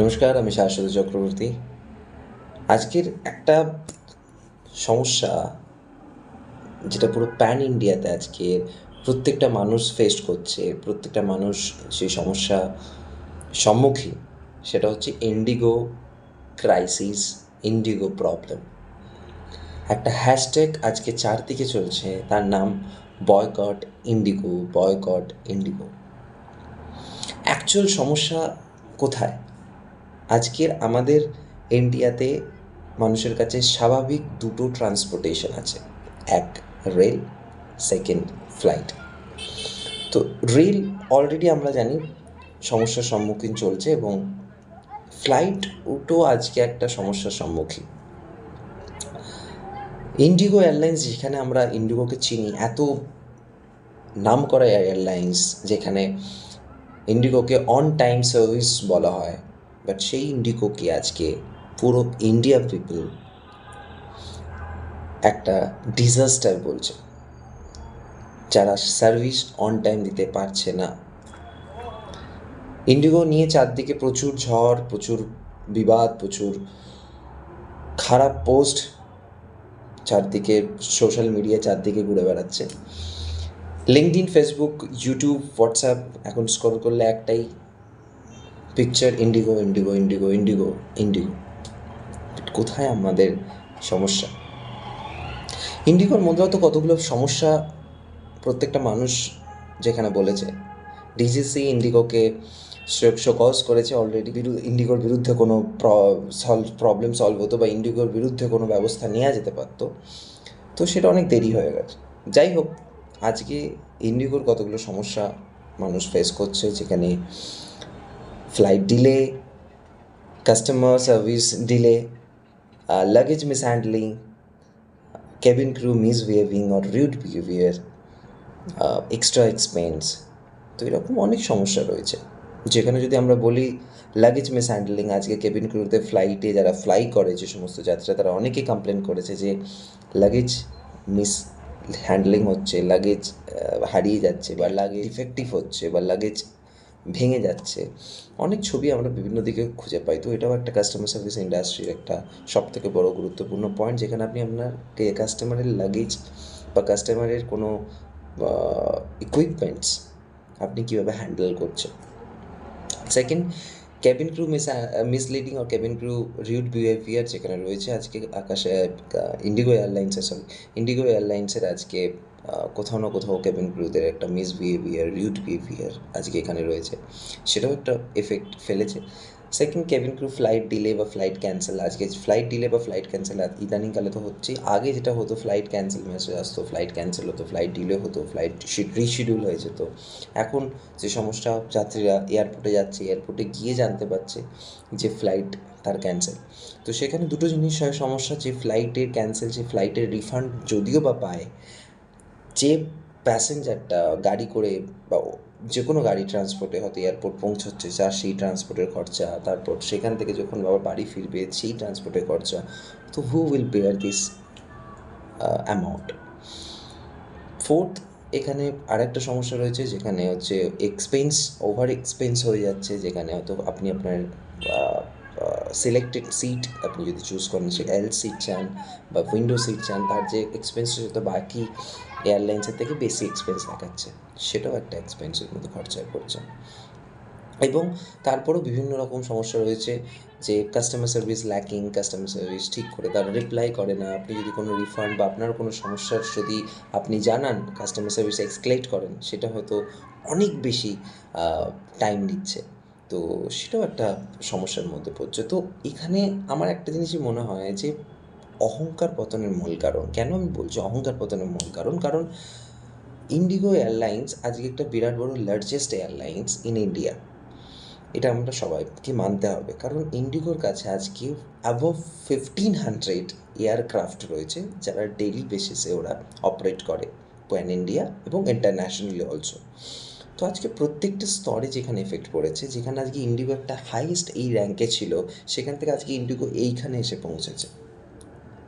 নমস্কার, আমি শাশ্বত চক্রবর্তী। আজকের একটা সমস্যা যেটা পুরো প্যান ইন্ডিয়াতে আজকে প্রত্যেকটা মানুষ ফেস করছে, প্রত্যেকটা মানুষ সেই সমস্যা সম্মুখীন, সেটা হচ্ছে ইন্ডিগো ক্রাইসিস, ইন্ডিগো প্রবলেম। একটা হ্যাশট্যাগ আজকে চারদিকে চলছে, তার নাম boycott Indigo, boycott Indigo. Actual সমস্যা কোথায়? আজকের আমাদের ইন্ডিয়াতে মানুষের কাছে স্বাভাবিক দুটো ট্রান্সপোর্টেশন আছে, এক রেল, সেকেন্ড ফ্লাইট। তো রেল অলরেডি আমরা জানি সমস্যার সম্মুখীন চলছে, এবং ফ্লাইট উটো আজকে একটা সমস্যার সম্মুখীন। ইন্ডিগো এয়ারলাইন্স, যেখানে আমরা ইন্ডিগোকে চিনি, এত নাম করা এয়ারলাইন্স, যেখানে ইন্ডিগোকে অন টাইম সার্ভিস বলা হয়, বাট সেই ইন্ডিগোকে আজকে পুরো ইন্ডিয়া পিপল একটা ডিজাস্টার বলছে, যারা সার্ভিস অন টাইম দিতে পারছে না। ইন্ডিগো নিয়ে চারদিকে প্রচুর ঝড়, প্রচুর বিবাদ, প্রচুর খারাপ পোস্ট চারদিকে, সোশ্যাল মিডিয়া চারদিকে ঘুরে বেড়াচ্ছে। লিঙ্কডইন, ফেসবুক, ইউটিউব, হোয়াটসঅ্যাপ, এখন স্ক্রল করলে একটাই picture, Indigo, Indigo, Indigo, Indigo, Indigo. কোথায় আমাদের সমস্যা? ইন্ডিগোর মধ্যেও তো কতগুলো সমস্যা প্রত্যেকটা মানুষ যেখানে বলেছে। ডিজিসি ইন্ডিগোকে শোকজ করেছে অলরেডি। ইন্ডিগোর বিরুদ্ধে কোনো প্রবলেম সলভ হতো বা ইন্ডিগোর বিরুদ্ধে কোনো ব্যবস্থা নেওয়া যেতে পারতো, তো সেটা অনেক দেরি হয়ে গেছে। যাই হোক, আজকে ইন্ডিগোর কতগুলো সমস্যা মানুষ ফেস করছে, যেখানে flight delay, customer service delay, luggage mishandling, cabin crew misbehaving or rude behaviour, extra expense. তো এরকম অনেক সমস্যা রয়েছে, যেখানে যদি আমরা বলি লাগেজ মিস হ্যান্ডলিং, আজকে কেবিন ক্রুতে ফ্লাইটে যারা ফ্লাই করে, যে সমস্ত যাত্রীরা, তারা অনেকেই কমপ্লেন করেছে যে লাগেজ মিস হ্যান্ডলিং হচ্ছে, লাগেজ হারিয়ে যাচ্ছে, বা লাগেজ ডিফেক্টিভ হচ্ছে, বা লাগেজ ভেঙে যাচ্ছে। অনেক ছবি আমরা বিভিন্ন দিকে খুঁজে পাই। তো এটাও একটা কাস্টমার সার্ভিস ইন্ডাস্ট্রির একটা সবথেকে বড় গুরুত্বপূর্ণ পয়েন্ট, যেখানে আপনি আপনার কাস্টমারের লাগেজ বা কাস্টমারের কোনো ইকুইপমেন্টস আপনি কীভাবে হ্যান্ডেল করছেন। সেকেন্ড, কেবিন ক্রু মিসলিডিং আর কেবিন ক্রু রিউড বিহেভিয়ার যেখানে রয়েছে আজকে ইন্ডিগো এয়ারলাইন্সের আজকে কোথাও না কোথাও কেবিন ক্রুদের একটা মিসবিহেভিয়ার, রিউড বিহেভিয়ার আজকে এখানে রয়েছে, সেটাও একটা এফেক্ট ফেলেছে। Second, cabin crew flight delay বা ফ্লাইট ক্যান্সেল। আজকে ফ্লাইট ডিলে বা ফ্লাইট ক্যান্সেল ইদানিংকালে তো হচ্ছেই। আগে যেটা হতো, ফ্লাইট ক্যান্সেল মেসেজ আসতো, ফ্লাইট ক্যান্সেল হতো, ফ্লাইট ডিলে হতো, ফ্লাইট রিশিডিউল হয়ে যেত। এখন যে সমস্যা, যাত্রীরা এয়ারপোর্টে যাচ্ছে, এয়ারপোর্টে গিয়ে জানতে পারছে যে ফ্লাইট তার ক্যান্সেল। তো সেখানে দুটো জিনিস হয় সমস্যা, যে ফ্লাইটের ক্যান্সেল, যে ফ্লাইটের রিফান্ড যদিও বা পায়, যে প্যাসেঞ্জারটা গাড়ি করে বা যে কোনো গাড়ি ট্রান্সপোর্টে হয়তো এয়ারপোর্ট পৌঁছচ্ছে, যার সেই ট্রান্সপোর্টের খরচা, তারপর সেখান থেকে যখন আবার বাড়ি ফিরবে সেই ট্রান্সপোর্টের খরচা, তো who will bear this amount? Fourth, এখানে আরেকটা সমস্যা রয়েছে, যেখানে হচ্ছে এক্সপেন্স, ওভার এক্সপেন্স হয়ে যাচ্ছে, যেখানে হয়তো আপনি আপনার সিলেক্টেড সিট আপনি যদি চুজ করেন, সে এল সিট চান বা উইন্ডো সিট চান, তার যে এক্সপেন্স হয়তো বাকি এয়ারলাইন্সের থেকে বেশি এক্সপেন্স দেখাচ্ছে, সেটাও একটা এক্সপেন্সের মধ্যে খরচায় পড়ছে। এবং তারপরেও বিভিন্ন রকম সমস্যা রয়েছে, যে customer service lacking, customer service ঠিক করে তারা রিপ্লাই করে না। আপনি যদি কোনো রিফান্ড বা আপনার কোনো সমস্যার যদি আপনি জানান, কাস্টমার সার্ভিস এক্সক্লেট করেন, সেটা হয়তো অনেক বেশি টাইম নিচ্ছে। তো সেটাও একটা সমস্যার মধ্যে পড়ছে। তো এখানে আমার একটা জিনিসই মনে হয় যে অহংকার পতনের মূল কারণ। কেন আমি বলছি অহংকার পতনের মূল কারণ? কারণ ইন্ডিগো এয়ারলাইন্স আজকে একটা বিরাট বড় লার্জেস্ট এয়ারলাইন্স ইন ইন্ডিয়া, এটা আমরা সবাইকে মানতে হবে। কারণ ইন্ডিগোর কাছে আজকে অ্যাবভ 1500 এয়ারক্রাফট রয়েছে, যারা ডেইলি বেসিসে ওরা অপারেট করে প্যান ইন্ডিয়া এবং ইন্টারন্যাশনালি অলসো। তো আজকে প্রত্যেকটা স্তরে যেখানে এফেক্ট পড়েছে, যেখানে আজকে ইন্ডিগো একটা হাইয়েস্ট এই র্যাঙ্কে ছিল, সেখান থেকে আজকে ইন্ডিগো এইখানে এসে পৌঁছেছে।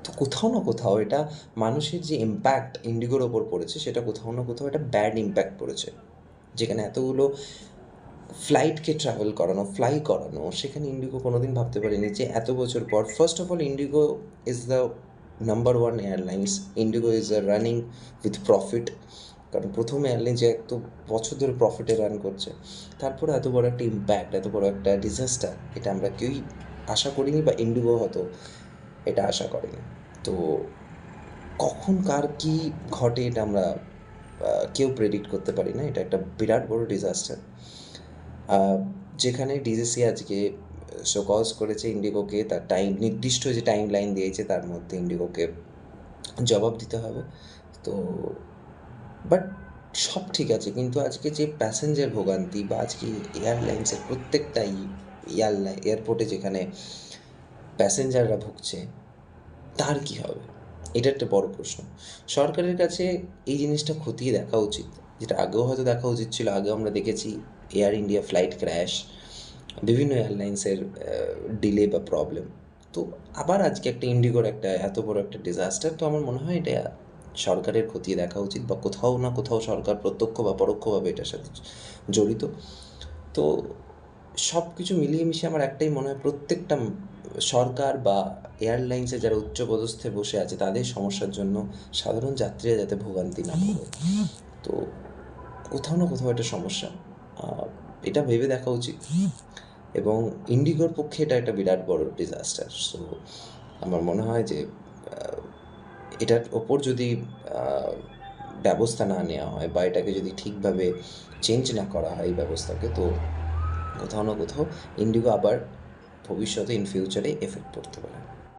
তো কোথাও না কোথাও এটা মানুষের যে ইম্প্যাক্ট ইন্ডিগোর ওপর পড়েছে, সেটা কোথাও না কোথাও একটা ব্যাড ইম্প্যাক্ট পড়েছে, যেখানে এতগুলো ফ্লাইটকে ট্রাভেল করানো, ফ্লাই করানো, সেখানে ইন্ডিগো কোনোদিন ভাবতে পারেনি যে এত বছর পর, first of all Indigo is the number one airlines. Indigo is running with profit, কারণ প্রথম এয়ারলাইন যে এত বছর ধরে প্রফিটে রান করছে, তারপরে এত বড় একটা ইম্প্যাক্ট, এত বড় একটা ডিজাস্টার, এটা আমরা কেউই আশা করিনি, বা ইন্ডিগো হয়তো এটা আশা করেনি। তো কখন কার কী ঘটে এটা আমরা কেউ প্রেডিক্ট করতে পারি না। এটা একটা বিরাট বড় ডিজাস্টার, যেখানে ডিজিসি আজকে শোকজ করেছে ইন্ডিগোকে, তার নির্দিষ্ট যে টাইম লাইন দিয়েছে তার মধ্যে ইন্ডিগোকে জবাব দিতে হবে। তো বাট সব ঠিক আছে, কিন্তু আজকে যে প্যাসেঞ্জার ভোগান্তি, বা আজকে এয়ারলাইন্সের প্রত্যেকটাই এয়ারপোর্টে যেখানে প্যাসেঞ্জাররা ভুগছে, তার কী হবে? এটা একটা বড় প্রশ্ন। সরকারের কাছে এই জিনিসটা খতিয়ে দেখা উচিত, যেটা আগেও হয়তো দেখা উচিত ছিল। আগেও আমরা দেখেছি এয়ার ইন্ডিয়া ফ্লাইট ক্র্যাশ, বিভিন্ন এয়ারলাইন্সের ডিলে বা প্রবলেম। তো আবার আজকে একটা ইন্ডিগোর একটা এত বড় একটা ডিজাস্টার। তো আমার মনে হয় এটা সরকারের খতিয়ে দেখা উচিত, বা কোথাও না কোথাও সরকার প্রত্যক্ষ বা পরোক্ষভাবে এটার সাথে জড়িত। তো সব কিছু মিলিয়ে মিশিয়ে আমার একটাই মনে হয়, প্রত্যেকটা সরকার বা এয়ারলাইন্সে যারা উচ্চপদস্থে বসে আছে, তাদের সমস্যার জন্য সাধারণ যাত্রীরা যাতে ভোগান্তি না ভোগে। তো কোথাও না কোথাও একটা সমস্যা, এটা ভেবে দেখা উচিত। এবং ইন্ডিগোর পক্ষে এটা একটা বিরাট বড় ডিজাস্টার। সো আমার মনে হয় যে এটার ওপর যদি ব্যবস্থা না নেওয়া হয়, বা এটাকে যদি ঠিকভাবে চেঞ্জ না করা হয় এই ব্যবস্থাকে, তো কোথাও না কোথাও ইন্ডিগো আবার ভবিষ্যতে ইন ফিউচারে এফেক্ট পড়তে পারে।